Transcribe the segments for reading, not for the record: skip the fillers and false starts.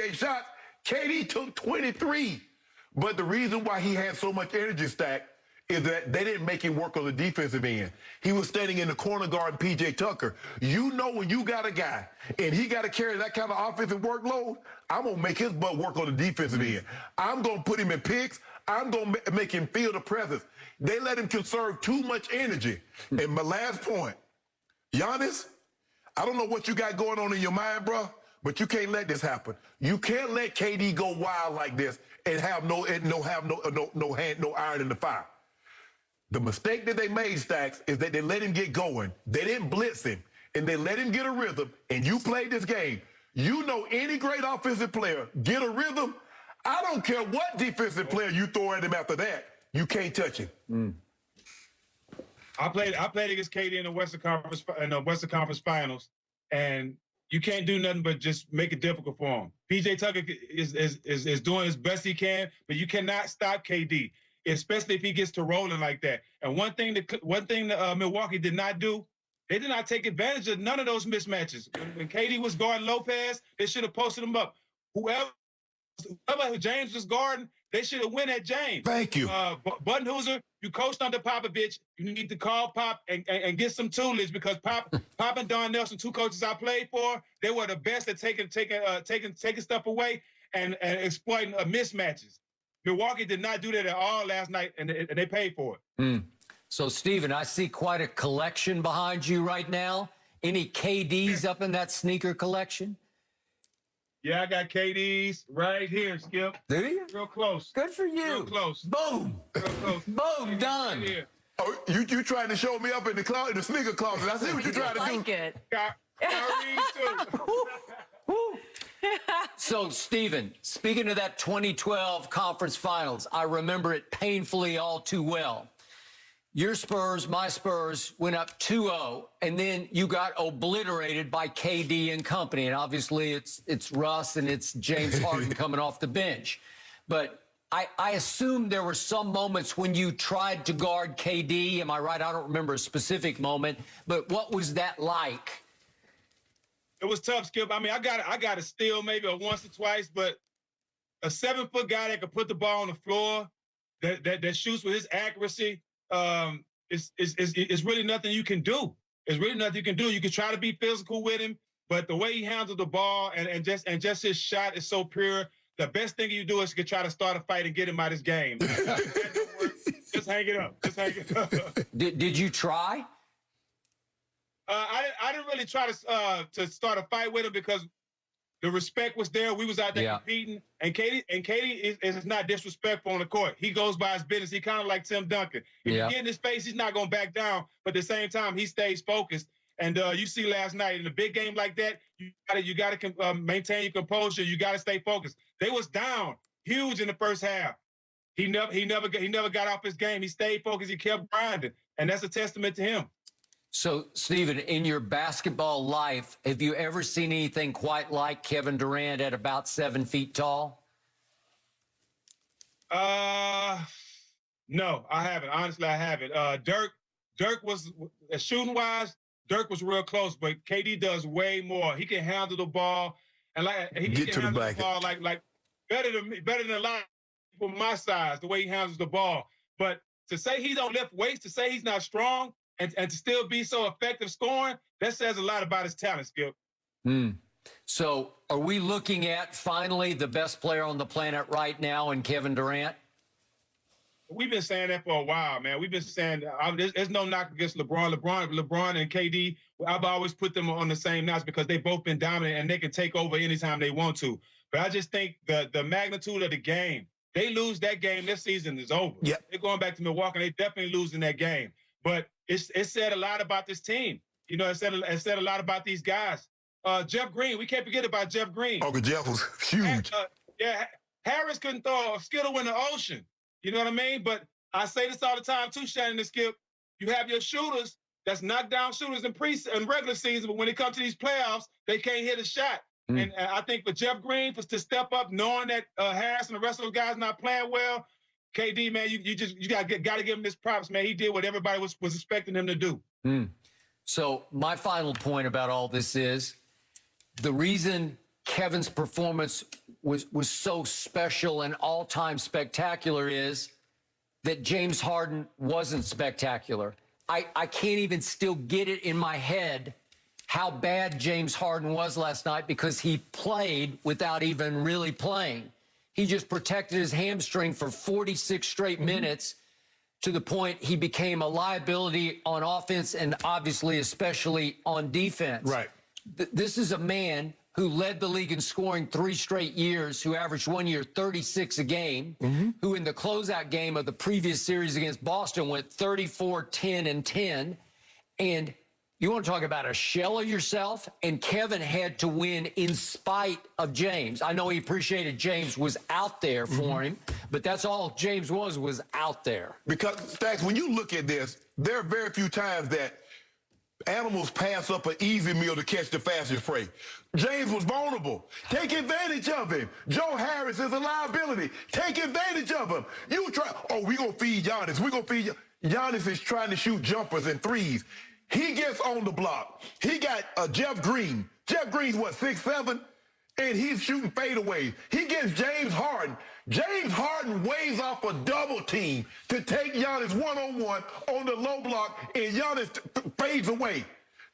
made shots. KD took 23. But the reason why he had so much energy stack is that they didn't make him work on the defensive end. He was standing in the corner guarding P.J. Tucker. You know when you got a guy and he got to carry that kind of offensive workload, I'm going to make his butt work on the defensive end. I'm going to put him in picks. I'm going to make him feel the presence. They let him conserve too much energy. And my last point, Giannis, I don't know what you got going on in your mind, bro, but you can't let this happen. You can't let KD go wild like this and have no iron in the fire. The mistake that they made, Stacks, is that they let him get going. They didn't blitz him, and they let him get a rhythm, and you played this game. You know any great offensive player, get a rhythm, I don't care what defensive player you throw at him after that, you can't touch him. I played against KD in the Western Conference Finals, and you can't do nothing but just make it difficult for him. P.J. Tucker is doing his best he can, but you cannot stop KD, especially if he gets to rolling like that. And one thing that Milwaukee did not do, they did not take advantage of none of those mismatches. When KD was guarding Lopez, they should have posted him up. Whoever James was guarding, they should have went at James. Thank you. Budenholzer, you coached under Popovich. You need to call Pop and get some toolage, because Pop and Don Nelson, two coaches I played for, they were the best at taking stuff away and exploiting mismatches. Milwaukee did not do that at all last night, and they paid for it. So, Steven, I see quite a collection behind you right now. Any KDs up in that sneaker collection? Yeah, I got KDs right here, Skip. Do you? Real close. Good for you. Real close. Boom. Real close. Boom, done. Right here. Oh, you trying to show me up in the sneaker closet. I see what you're trying to do. It. So, Steven, speaking of that 2012 conference finals, I remember it painfully all too well. Your Spurs, my Spurs, went up 2-0, and then you got obliterated by KD and company. And obviously, it's Russ and it's James Harden coming off the bench. But I assume there were some moments when you tried to guard KD. Am I right? I don't remember a specific moment. But what was that like? It was tough, Skip. I mean, I got to steal maybe once or twice, but a 7-foot guy that could put the ball on the floor, that shoots with his accuracy, it's really nothing you can do. It's really nothing you can do. You can try to be physical with him, but the way he handles the ball and just his shot is so pure. The best thing you do is to try to start a fight and get him out of his game. Just hang it up. Just hang it up. Did you try? I didn't really try to start a fight with him, because the respect was there. We was out there competing, and KD is not disrespectful on the court. He goes by his business. He kind of like Tim Duncan. If you get in his face, he's not going to back down. But at the same time, he stays focused. And you see last night in a big game like that, you got to maintain your composure. You got to stay focused. They was down huge in the first half. He never got off his game. He stayed focused. He kept grinding, and that's a testament to him. So, Steven, in your basketball life, have you ever seen anything quite like Kevin Durant at about 7 feet tall? No, I haven't. Honestly, I haven't. Dirk was, shooting-wise, Dirk was real close, but KD does way more. He can handle the ball, and he can handle the ball like better than a lot of people my size, the way he handles the ball. But to say he don't lift weights, to say he's not strong, and to still be so effective scoring, that says a lot about his talent, Skip. So are we looking at finally the best player on the planet right now in Kevin Durant? We've been saying that for a while, man. We've been saying there's no knock against LeBron. LeBron and KD, I've always put them on the same notch because they've both been dominant and they can take over anytime they want to. But I just think the magnitude of the game, they lose that game, this season is over. Yep. They're going back to Milwaukee, they definitely losing that game. But it said a lot about this team. You know, it said a lot about these guys. Jeff Green, we can't forget about Jeff Green. Uncle Jeff was huge. Harris couldn't throw a skittle in the ocean. You know what I mean? But I say this all the time too, Shannon and Skip. You have your shooters that's knockdown shooters in regular season, but when it comes to these playoffs, they can't hit a shot. And I think for Jeff Green to step up, knowing that Harris and the rest of those guys not playing well, KD, man, you got to give him his props, man. He did what everybody was expecting him to do. So my final point about all this is the reason Kevin's performance was so special and all-time spectacular is that James Harden wasn't spectacular. I can't even still get it in my head how bad James Harden was last night because he played without even really playing. He just protected his hamstring for 46 straight minutes to the point he became a liability on offense and obviously especially on defense. Right. This is a man who led the league in scoring 3 straight years, who averaged 1 year 36 a game, who in the closeout game of the previous series against Boston went 34, 10, and 10. And you want to talk about a shell of yourself? And Kevin had to win in spite of James. I know he appreciated James was out there for him, but that's all James was out there. Because, Stacks, when you look at this, there are very few times that animals pass up an easy meal to catch the fastest prey. James was vulnerable. Take advantage of him. Joe Harris is a liability. Take advantage of him. You try, oh, we're going to feed Giannis. We're going to feed Giannis is trying to shoot jumpers and threes. He gets on the block. He got Jeff Green. Jeff Green's what, 6'7"? And he's shooting fadeaways. He gets James Harden. James Harden waves off a double team to take Giannis one-on-one on the low block, and Giannis fades away.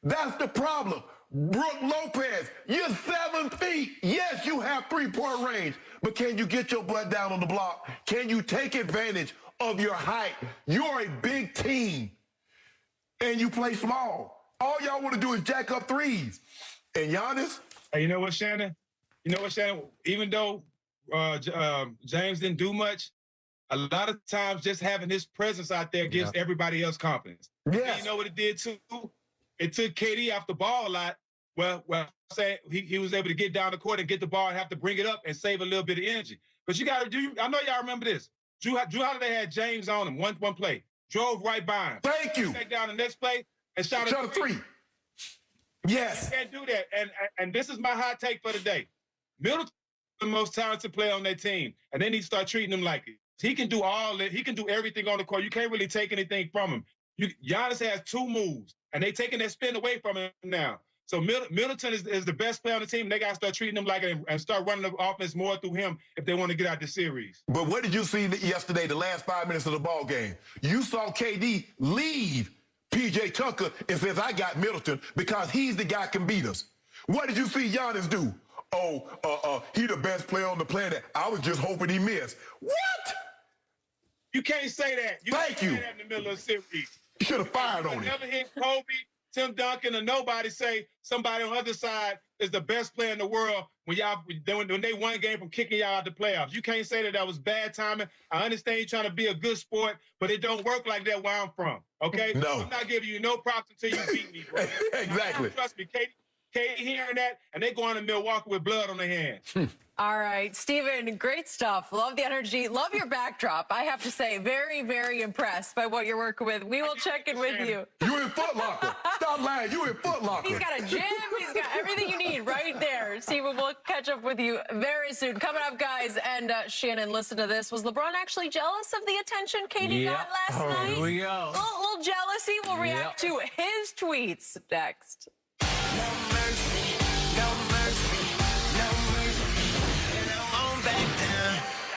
That's the problem. Brook Lopez, you're 7 feet. Yes, you have three-point range, but can you get your butt down on the block? Can you take advantage of your height? You're a big team, and you play small. All y'all want to do is jack up threes. And Giannis? Hey, you know what, Shannon? Even though James didn't do much, a lot of times just having his presence out there gives everybody else confidence. Yes. And you know what it did too? It took KD off the ball a lot. Well, say he was able to get down the court and get the ball and have to bring it up and save a little bit of energy. But you got to do. I know y'all remember this. Drew Holiday had James on him one play, drove right by him. Thank you. Back down the next play and shot a three. Yes. You can't do that. And this is my hot take for the day. Middleton's the most talented player on their team, and they need to start treating him like it. He can do all that. He can do everything on the court. You can't really take anything from him. Giannis has 2 moves, and they taking that spin away from him now. So Middleton is the best player on the team. They got to start treating him like it and start running the offense more through him if they want to get out the series. But what did you see yesterday, the last 5 minutes of the ball game? You saw KD leave P.J. Tucker and says, I got Middleton because he's the guy who can beat us. What did you see Giannis do? He the best player on the planet. I was just hoping he missed. What? You can't say that. Thank you. Say that in the middle of a series. You should have fired on him. Never hit Kobe, Tim Duncan, or nobody say somebody on the other side is the best player in the world when they won a game from kicking y'all out the playoffs. You can't say that was bad timing. I understand you're trying to be a good sport, but it don't work like that where I'm from, okay? No. I'm not giving you no props until you beat me, bro. Exactly. Trust me, Katie hearing that, and they going to Milwaukee with blood on their hands. All right, Steven, great stuff. Love the energy. Love your backdrop. I have to say, very, very impressed by what you're working with. We will check in with you. You in Foot Locker. Stop lying. You in Foot Locker. He's got a gym. He's got everything you need right there. Steven, we'll catch up with you very soon. Coming up, guys, and Shannon, listen to this. Was LeBron actually jealous of the attention KD got last night? Here we go. A little jealousy. We'll react to his tweets next.